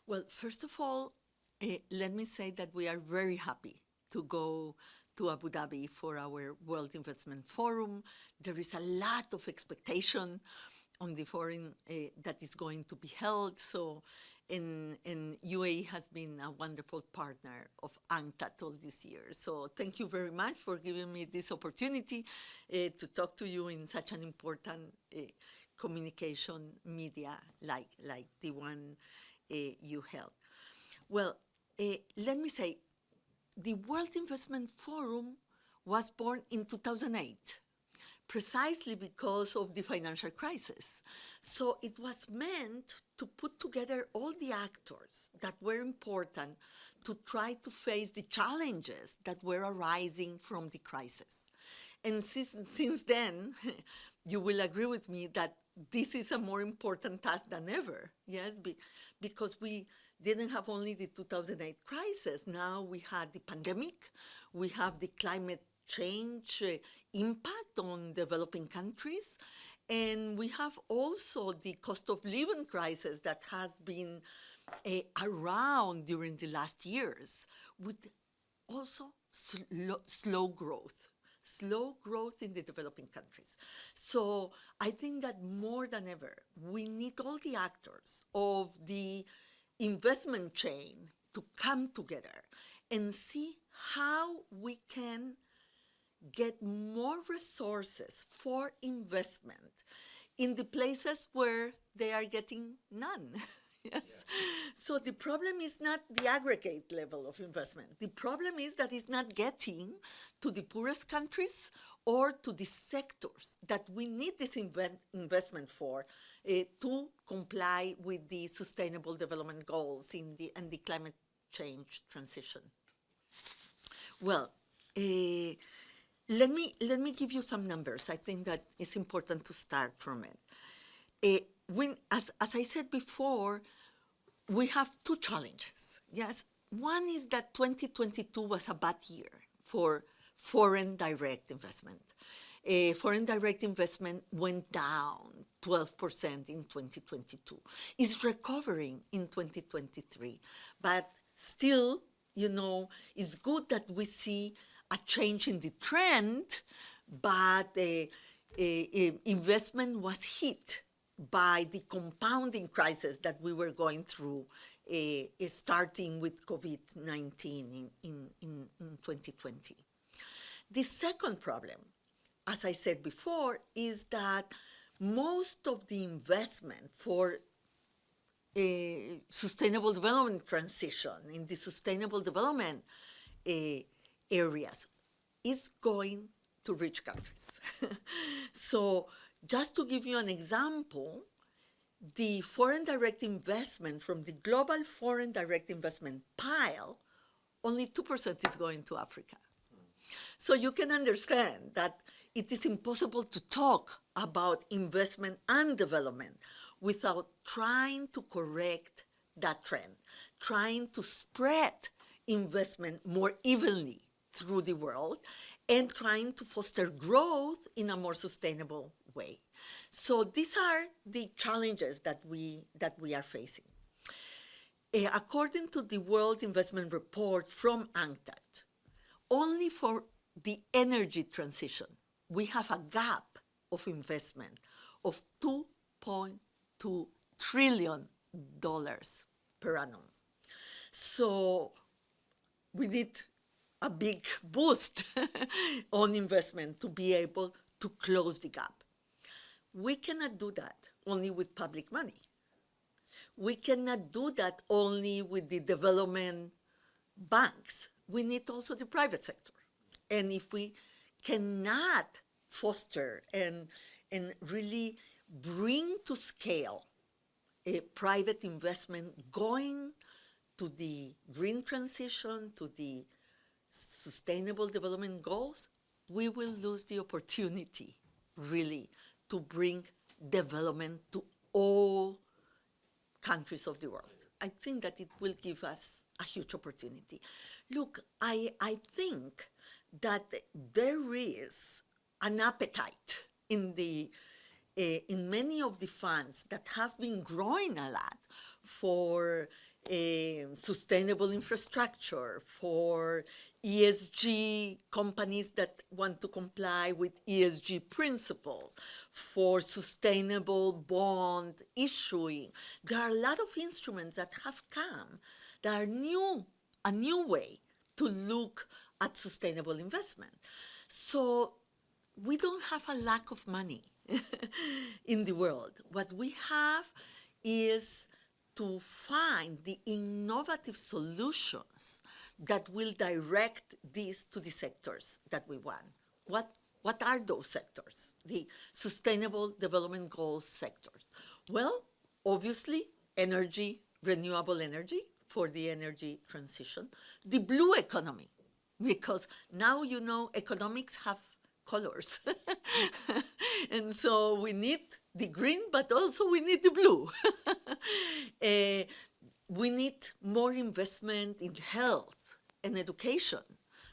Well, first of all, let me say that we are very happy to go to Abu Dhabi for our World Investment Forum. There is a lot of expectation on the forum that is going to be held. So, and UAE has been a wonderful partner of UNCTAD all this year. So thank you very much for giving me this opportunity to talk to you in such an important communication media like the one you held. Well, let me say, the World Investment Forum was born in 2008, precisely because of the financial crisis. So it was meant to put together all the actors that were important to try to face the challenges that were arising from the crisis. And since then, you will agree with me that this is a more important task than ever, yes, because we didn't have only the 2008 crisis. Now we had the pandemic, we have the climate change impact on developing countries, and we have also the cost of living crisis that has been around during the last years, with also slow growth in the developing countries. So I think that more than ever, we need all the actors of the investment chain to come together and see how we can get more resources for investment in the places where they are getting none. Yes. Yeah. So the problem is not the aggregate level of investment. The problem is that it's not getting to the poorest countries or to the sectors that we need this investment for to comply with the Sustainable Development Goals and the climate change transition. Well, let me give you some numbers. I think that it's important to start from it. As I said before, we have two challenges. Yes, one is that 2022 was a bad year for foreign direct investment. Foreign direct investment went down 12% in 2022. It's recovering in 2023, but still, it's good that we see a change in the trend, but investment was hit by the compounding crisis that we were going through, starting with COVID-19 in 2020. The second problem, as I said before, is that most of the investment for sustainable development transition in the sustainable development areas is going to rich countries. So just to give you an example, the foreign direct investment from the global foreign direct investment pile, only 2% is going to Africa. So you can understand that it is impossible to talk about investment and development without trying to correct that trend, trying to spread investment more evenly through the world, and trying to foster growth in a more sustainable way. So these are the challenges that we are facing. According to the World Investment Report from UNCTAD, only for the energy transition, we have a gap of investment of $2.2 trillion per annum. So we need a big boost on investment to be able to close the gap. We cannot do that only with public money. We cannot do that only with the development banks. We need also the private sector. And if we cannot foster and really bring to scale a private investment going to the green transition, to the sustainable development goals, we will lose the opportunity, really, to bring development to all countries of the world. I think that it will give us a huge opportunity. Look, I think that there is an appetite in many of the funds that have been growing a lot for sustainable infrastructure, for ESG companies that want to comply with ESG principles, for sustainable bond issuing. There are a lot of instruments that have come that are a new way to look at sustainable investment. So we don't have a lack of money in the world. What we have is to find the innovative solutions that will direct this to the sectors that we want. What are those sectors? The Sustainable Development Goals sectors. Well, obviously, energy, renewable energy for the energy transition. The blue economy, because now, economics have colors. And so we need the green, but also we need the blue. We need more investment in health and education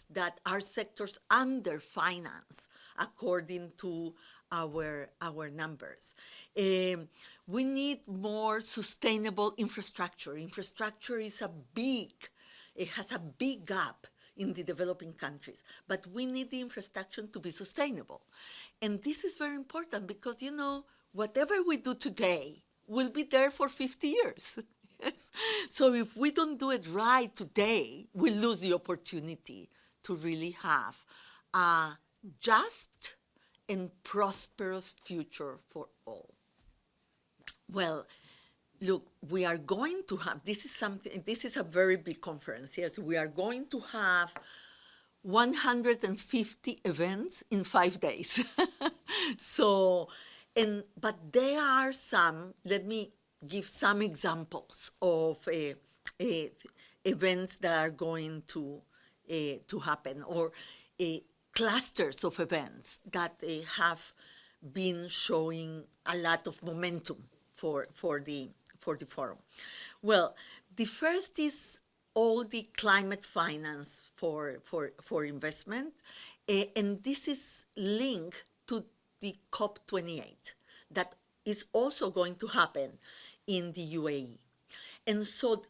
that are sectors underfinanced according to our numbers. We need more sustainable infrastructure. Infrastructure is it has a big gap in the developing countries, but we need the infrastructure to be sustainable. And this is very important because, whatever we do today will be there for 50 years. Yes. So if we don't do it right today, we lose the opportunity to really have a just and prosperous future for all. Well, look, we are going to have, this is a very big conference, yes, we are going to have 150 events in 5 days. But there are some, let me give some examples of events that are going to happen, or clusters of events that have been showing a lot of momentum for the forum. Well, the first is all the climate finance for investment, and this is linked to the COP28 that is also going to happen in the UAE. And so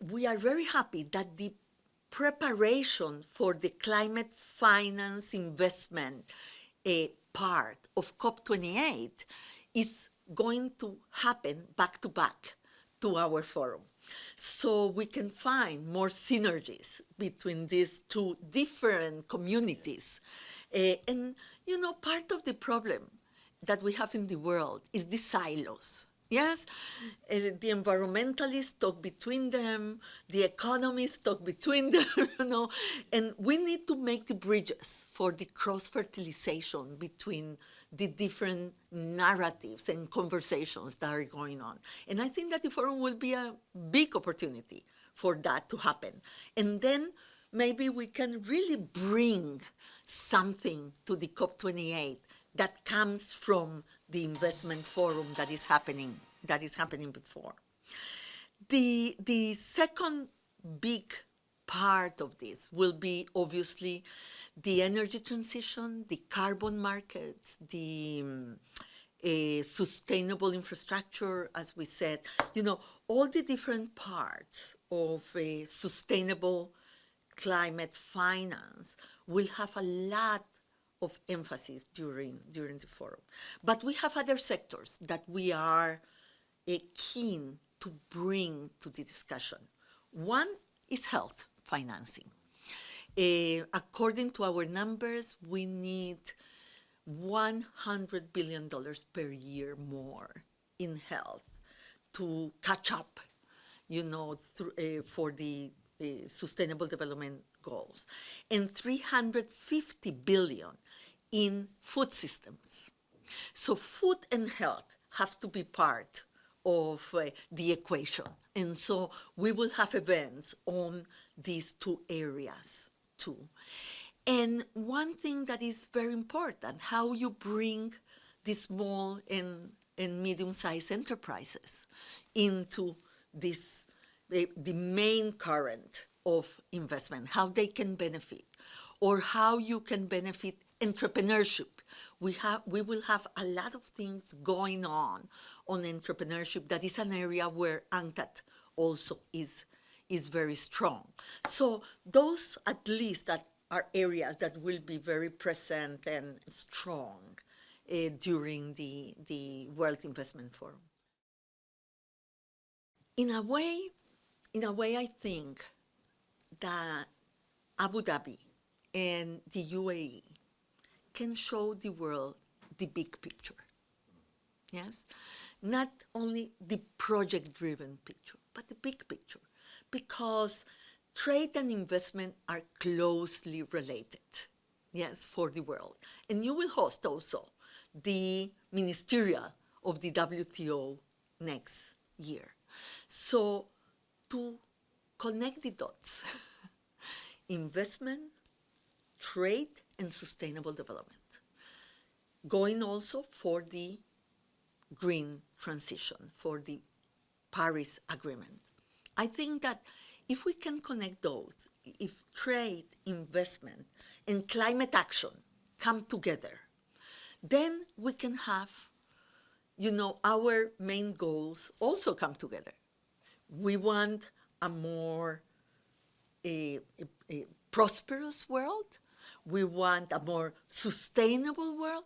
we are very happy that the preparation for the climate finance investment part of COP28 is going to happen back to back to our forum. So we can find more synergies between these two different communities. And, part of the problem that we have in the world is the silos. Yes, the environmentalists talk between them, the economists talk between them, and we need to make the bridges for the cross-fertilization between the different narratives and conversations that are going on. And I think that the forum will be a big opportunity for that to happen. And then maybe we can really bring something to the COP28 that comes from the investment forum that is happening before. The second big part of this will be obviously the energy transition, the carbon markets, the sustainable infrastructure, as we said, all the different parts of sustainable climate finance will have a lot of emphasis during the forum. But we have other sectors that we are keen to bring to the discussion. One is health financing. According to our numbers, we need $100 billion per year more in health to catch up, for the Sustainable Development Goals, and $350 billion in food systems. So food and health have to be part of the equation. And so we will have events on these two areas too. And one thing that is very important, how you bring the small and medium-sized enterprises into this, the main current of investment, how they can benefit, or how you can benefit entrepreneurship. We will have a lot of things going on entrepreneurship. That is an area where UNCTAD also is very strong. So those at least that are areas that will be very present and strong during the World Investment Forum. In a way, I think that Abu Dhabi and the UAE can show the world the big picture. Yes? Not only the project-driven picture, but the big picture. Because trade and investment are closely related, yes, for the world. And you will host also the ministerial of the WTO next year. So to connect the dots, investment, trade, and sustainable development. Going also for the green transition, for the Paris Agreement. I think that if we can connect those, if trade, investment, and climate action come together, then we can have, our main goals also come together. We want a more a prosperous world. We want a more sustainable world,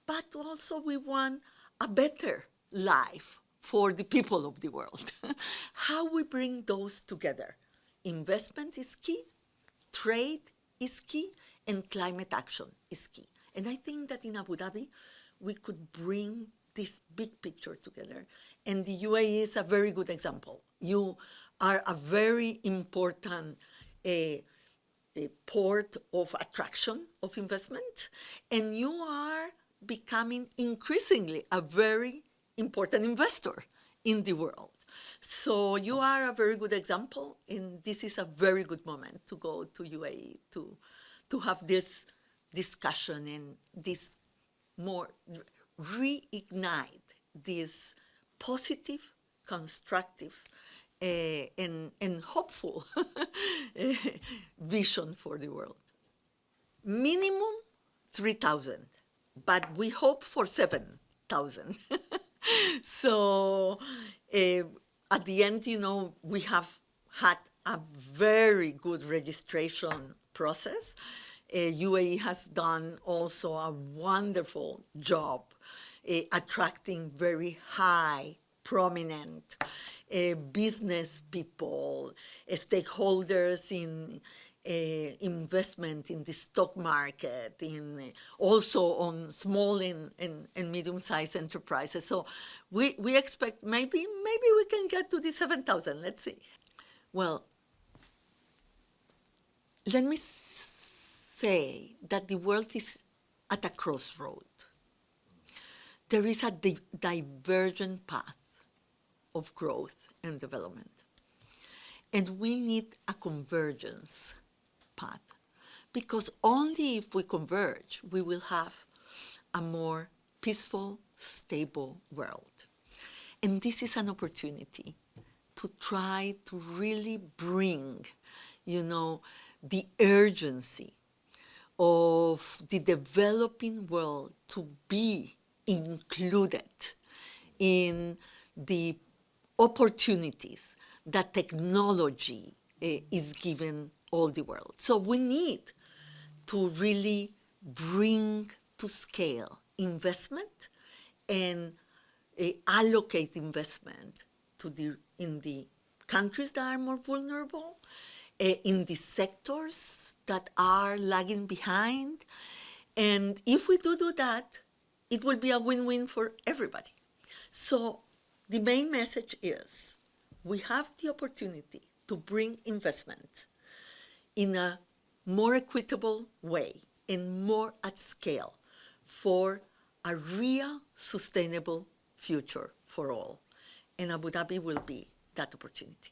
but also we want a better life for the people of the world. How we bring those together? Investment is key, trade is key, and climate action is key. And I think that in Abu Dhabi, we could bring this big picture together. And the UAE is a very good example. You are a very important a port of attraction of investment, and you are becoming increasingly a very important investor in the world. So you are a very good example, and this is a very good moment to go to UAE to have this discussion and this more reignite this positive, constructive, and hopeful vision for the world. Minimum 3,000, but we hope for 7,000. So at the end, we have had a very good registration process. UAE has done also a wonderful job attracting very high, prominent business people, stakeholders in investment in the stock market, also on small and medium-sized enterprises. So we expect maybe we can get to the 7,000. Let's see. Well, let me say that the world is at a crossroad. There is a divergent path of growth and development. And we need a convergence path, because only if we converge, we will have a more peaceful, stable world. And this is an opportunity to try to really bring, the urgency of the developing world to be included in the opportunities that technology is giving all the world. So we need to really bring to scale investment and allocate investment in the countries that are more vulnerable, in the sectors that are lagging behind. And if we do that, it will be a win-win for everybody. So the main message is we have the opportunity to bring investment in a more equitable way and more at scale for a real sustainable future for all. And Abu Dhabi will be that opportunity.